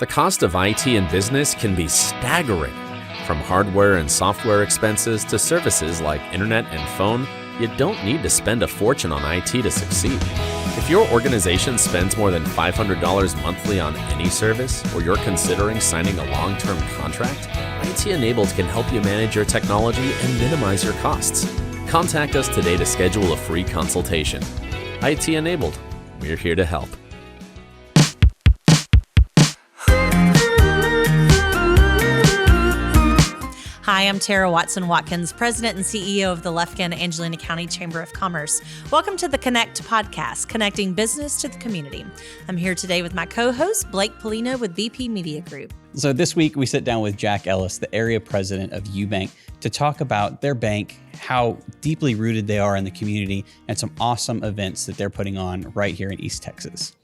The cost of IT in business can be staggering. From hardware and software expenses to services like internet and phone, you don't need to spend a fortune on IT to succeed. If your organization spends more than $500 monthly on any service, or you're considering signing a long-term contract, IT Enabled can help you manage your technology and minimize your costs. Contact us today to schedule a free consultation. IT Enabled, we're here to help. Hi, I'm Tara Watson-Watkins, President and CEO of the Lufkin Angelina County Chamber of Commerce. Welcome to the Connect podcast, connecting business to the community. I'm here today with my co-host, Blake Polino with VP Media Group. So this week, we sit down with Jack Ellis, the area president of UBank, to talk about their bank, how deeply rooted they are in the community, and some awesome events that they're putting on right here in East Texas.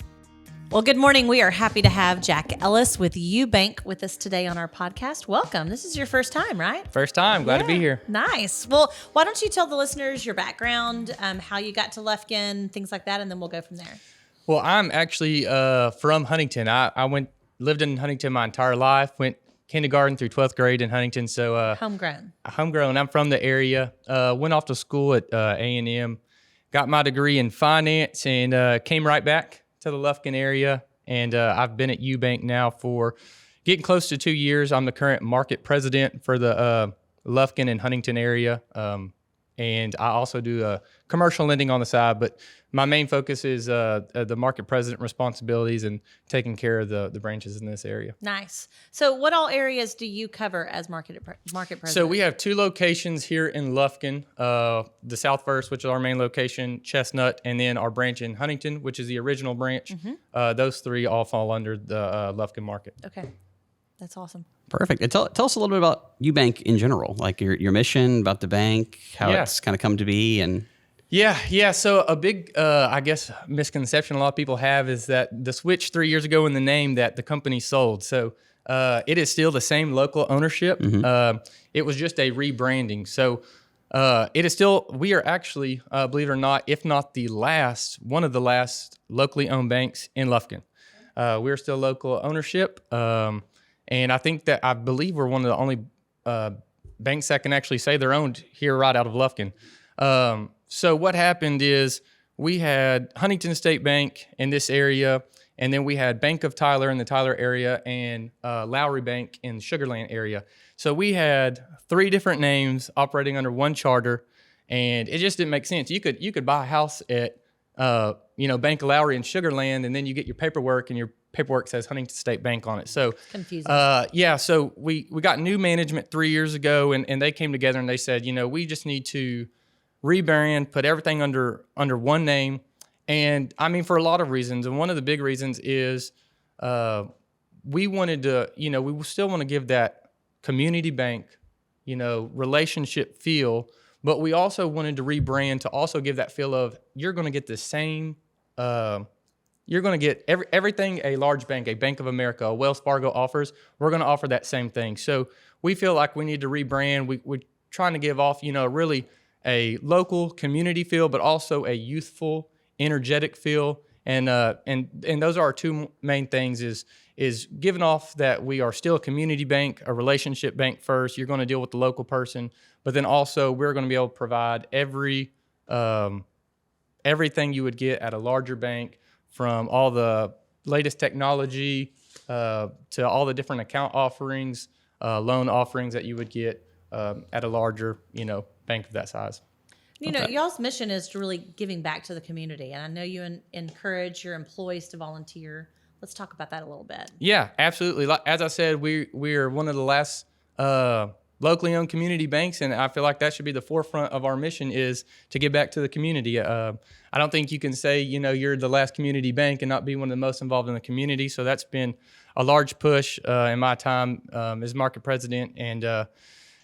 Well, good morning. We are happy to have Jack Ellis with UBank with us today on our podcast. Welcome. This is your first time, right? First time. Glad to be here. Nice. Well, why don't you tell the listeners your background, how you got to Lufkin, things like that, and then we'll go from there. Well, I'm actually from Huntington. I lived in Huntington my entire life, went kindergarten through 12th grade in Huntington. So Homegrown. I'm from the area. Went off to school at A&M, got my degree in finance, and came right back to the Lufkin area, and I've been at UBank now for getting close to 2 years. I'm the current market president for the Lufkin and Huntington area, and I also do commercial lending on the side, but my main focus is the market president responsibilities and taking care of the branches in this area. Nice. So what all areas do you cover as market president? So we have two locations here in Lufkin, the South First, which is our main location, Chestnut, and then our branch in Huntington, which is the original branch. Mm-hmm. Those three all fall under the Lufkin market. Okay. That's awesome. Perfect. And tell us a little bit about UBank in general, like your mission, about the bank, how it's kind of come to be. And Yeah. So a big, I guess, misconception a lot of people have is that the switch 3 years ago in the name that the company sold. So it is still the same local ownership. Mm-hmm. It was just a rebranding. So it is still, we are actually, believe it or not, if not one of the last locally owned banks in Lufkin. We're still local ownership. And I believe we're one of the only banks that can actually say they're owned here right out of Lufkin. So what happened is we had Huntington State Bank in this area, and then we had Bank of Tyler in the Tyler area and Lowry Bank in the Sugar Land area. So we had three different names operating under one charter, and it just didn't make sense. You could buy a house at Bank of Lowry in Sugar Land, and then you get your paperwork, and your paperwork says Huntington State Bank on it. So confusing. So we got new management 3 years ago, and they came together and they said, we just need to rebrand, put everything under one name. And I mean, for a lot of reasons. And one of the big reasons is we wanted to, we still want to give that community bank, relationship feel, but we also wanted to rebrand to also give that feel of you're going to get the same, you're going to get everything a large bank, a Bank of America, a Wells Fargo offers, we're going to offer that same thing. So we feel like we need to rebrand. We're trying to give off, really a local community feel, but also a youthful, energetic feel. And those are our two main things is giving off that we are still a community bank, a relationship bank first. You're going to deal with the local person, but then also we're going to be able to provide everything you would get at a larger bank, from all the latest technology to all the different account offerings, loan offerings that you would get at a larger, bank of that size. Y'all's mission is to really giving back to the community, and I know you encourage your employees to volunteer. Let's talk about that a little bit. Yeah, absolutely. As I said, we are one of the last locally owned community banks, and I feel like that should be the forefront of our mission, is to give back to the community. I don't think you can say, you're the last community bank and not be one of the most involved in the community. So that's been a large push in my time as market president.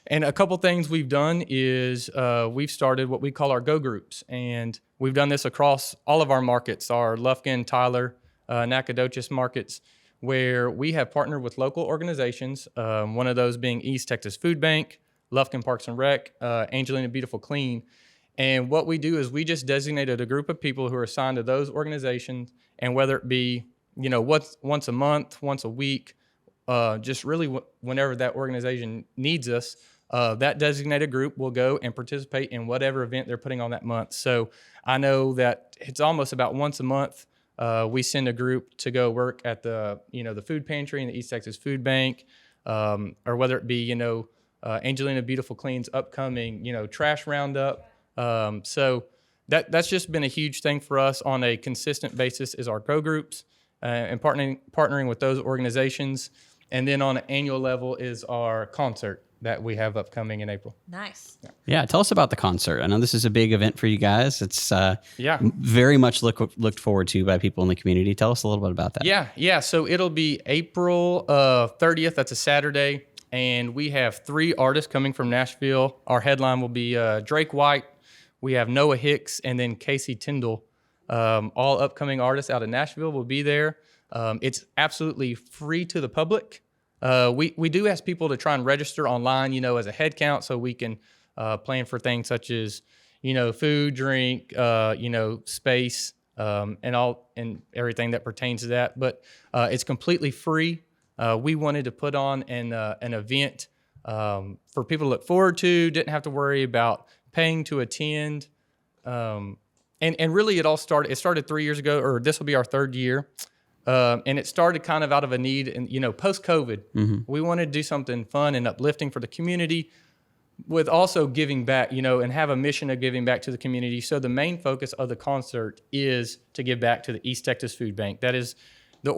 And a couple things we've done is we've started what we call our Go Groups. And we've done this across all of our markets, our Lufkin, Tyler, Nacogdoches markets, where we have partnered with local organizations, one of those being East Texas Food Bank, Lufkin Parks and Rec, Angelina Beautiful Clean. And what we do is we just designated a group of people who are assigned to those organizations, and whether it be, once a month, once a week, just really whenever that organization needs us, that designated group will go and participate in whatever event they're putting on that month. So I know that it's almost about once a month. We send a group to go work at the food pantry in the East Texas Food Bank, or whether it be, Angelina Beautiful Clean's upcoming, trash roundup. So that's just been a huge thing for us on a consistent basis is our go groups, and partnering with those organizations. And then on an annual level is our concert that we have upcoming in April. Nice. Yeah, tell us about the concert. I know this is a big event for you guys. It's very much looked forward to by people in the community. Tell us a little bit about that. Yeah. So it'll be April 30th. That's a Saturday. And we have 3 artists coming from Nashville. Our headline will be Drake White. We have Noah Hicks and then Casey Tyndall. All upcoming artists out of Nashville will be there. It's absolutely free to the public. We do ask people to try and register online, as a head count, so we can plan for things such as, food, drink, space, and everything that pertains to that. But it's completely free. We wanted to put on an event for people to look forward to. Didn't have to worry about paying to attend. And really, it started 3 years ago, or this will be our 3rd year. And it started kind of out of a need, and post-COVID, we wanted to do something fun and uplifting for the community, with also giving back, and have a mission of giving back to the community. So the main focus of the concert is to give back to the East Texas Food Bank. That is the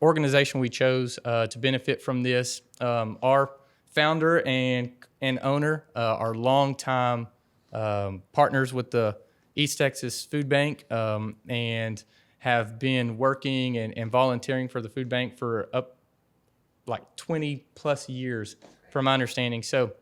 organization we chose to benefit from this. Our founder and owner are longtime partners with the East Texas Food Bank, and have been working and volunteering for the food bank for like 20 plus years, from my understanding. So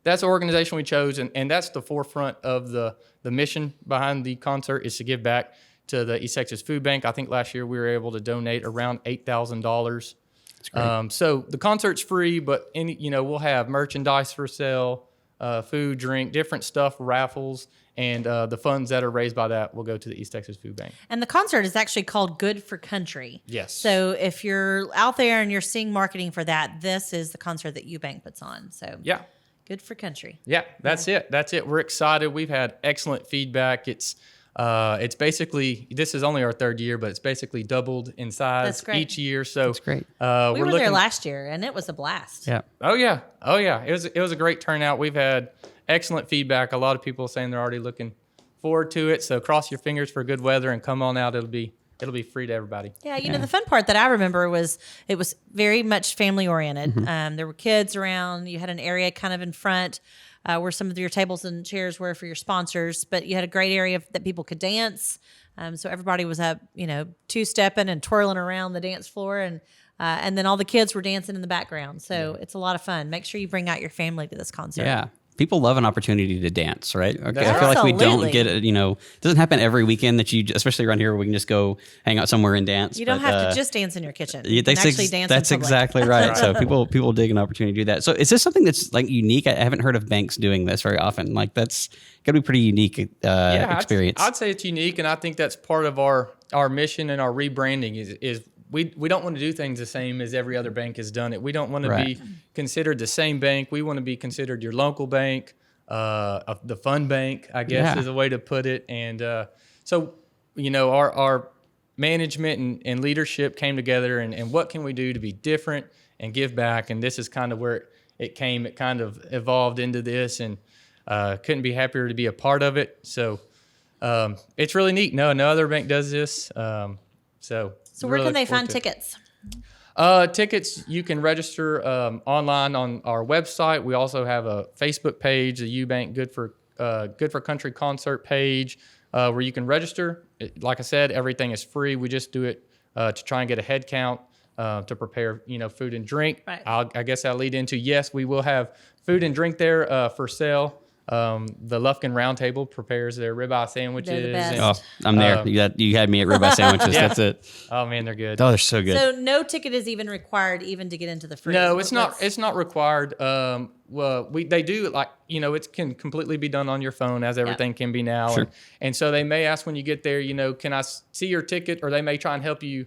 that's the organization we chose, and that's the forefront of the mission behind the concert, is to give back to the East Texas Food Bank. I think last year we were able to donate around $8,000. That's great. So the concert's free, but we'll have merchandise for sale, food, drink, different stuff, raffles, and the funds that are raised by that will go to the East Texas Food Bank. And the concert is actually called Good for Country. Yes. So if you're out there and you're seeing marketing for that, this is the concert that UBank puts on. So yeah, Good for Country. Yeah, that's it. We're excited. We've had excellent feedback. It's basically, this is only our 3rd year, but it's basically doubled in size each year. So that's great. We were there last year, and it was a blast. Yeah. Oh yeah. It was a great turnout. We've had excellent feedback. A lot of people saying they're already looking forward to it. So cross your fingers for good weather and come on out. It'll be free to everybody. Yeah, the fun part that I remember was it was very much family oriented. There were kids around. You had an area kind of in front where some of your tables and chairs were for your sponsors, but you had a great area that people could dance. So everybody was up, two-stepping and twirling around the dance floor, and then all the kids were dancing in the background. So it's a lot of fun. Make sure you bring out your family to this concert. Yeah. People love an opportunity to dance, right? Okay. That's I feel like we don't Absolutely. get it, it doesn't happen every weekend that especially around here, where we can just go hang out somewhere and dance. You don't have to just dance in your kitchen. You can That's actually dance that's in public. exactly right. So people dig an opportunity to do that. So is this something that's like unique? I haven't heard of banks doing this very often. Like that's got to be pretty unique experience. I'd say it's unique, and I think that's part of our mission and our rebranding is we don't want to do things the same as every other bank has done it. We don't want to be considered the same bank. We want to be considered your local bank. The fun bank, I guess, is a way to put it. And so, our management and leadership came together, and what can we do to be different and give back? And this is kind of where it came. It kind of evolved into this, and couldn't be happier to be a part of it. So it's really neat. No other bank does this. So where can they find tickets? Tickets, you can register online on our website. We also have a Facebook page, the UBank Good for Country concert page, where you can register. Like I said, everything is free. We just do it to try and get a head count to prepare, food and drink. Right. I guess I'll lead into, yes, we will have food and drink there for sale. The Lufkin Roundtable prepares their ribeye sandwiches. They're the best. I'm there. You had me at ribeye sandwiches. Yeah. That's it. Oh man, they're good. Oh, they're so good. So no ticket is even required even to get into the free. No, it's not. It's not required. Well, they do it can completely be done on your phone, as everything can be now. Sure. And so they may ask when you get there, can I see your ticket? Or they may try and help you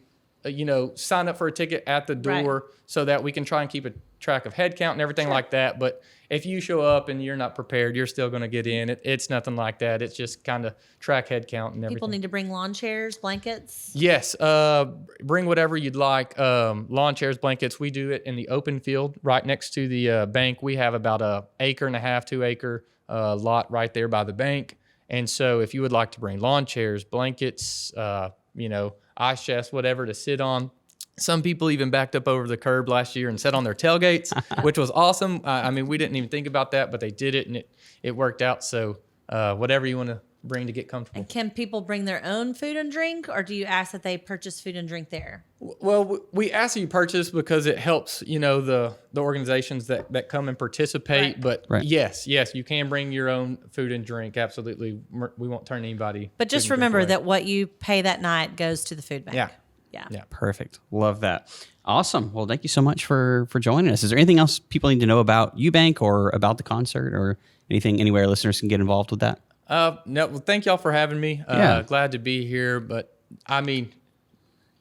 sign up for a ticket at the door so that we can try and keep a track of head count and everything like that. But if you show up and you're not prepared, you're still going to get in. It's nothing like that. It's just kind of track head count and everything. People need to bring lawn chairs, blankets. Yes. Bring whatever you'd like. Lawn chairs, blankets. We do it in the open field right next to the bank. We have about 1.5 acre, 2 acre lot right there by the bank. And so if you would like to bring lawn chairs, blankets, ice chests, whatever to sit on. Some people even backed up over the curb last year and sat on their tailgates, which was awesome. We didn't even think about that, but they did it, and it worked out. So whatever you want to bring to get comfortable. And can people bring their own food and drink, or do you ask that they purchase food and drink there? Well, we ask that you purchase because it helps, the organizations that come and participate. But yes, you can bring your own food and drink. Absolutely. We won't turn anybody. But just remember that what you pay that night goes to the food bank. Yeah. Perfect. Love that. Awesome. Well, thank you so much for joining us. Is there anything else people need to know about UBank or about the concert or anything, anywhere listeners can get involved with that? No. Well, thank y'all for having me. Glad to be here. But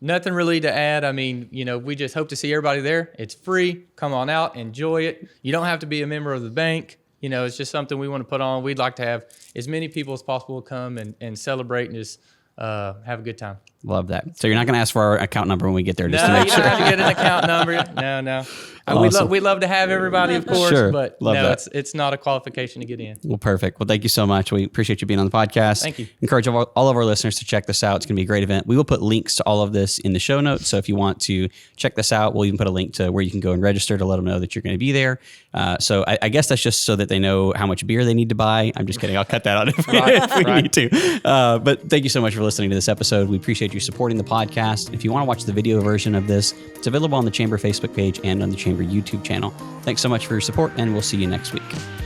nothing really to add. We just hope to see everybody there. It's free. Come on out, enjoy it. You don't have to be a member of the bank. It's just something we want to put on. We'd like to have as many people as possible come and celebrate and just have a good time. Love that. So you're not going to ask for our account number when we get there, just to make sure. No, you don't have to get an account number. No. Awesome. We'd love to have everybody, of course, Sure. but Love that. it's not a qualification to get in. Well, perfect. Well, thank you so much. We appreciate you being on the podcast. Thank you. Encourage all of our listeners to check this out. It's going to be a great event. We will put links to all of this in the show notes. So if you want to check this out, we'll even put a link to where you can go and register to let them know that you're going to be there. So I guess that's just so that they know how much beer they need to buy. I'm just kidding. I'll cut that out if we need to. But thank you so much for listening to this episode. We appreciate you supporting the podcast. If you want to watch the video version of this, it's available on the Chamber Facebook page and on the Chamber YouTube channel. Thanks so much for your support, and we'll see you next week.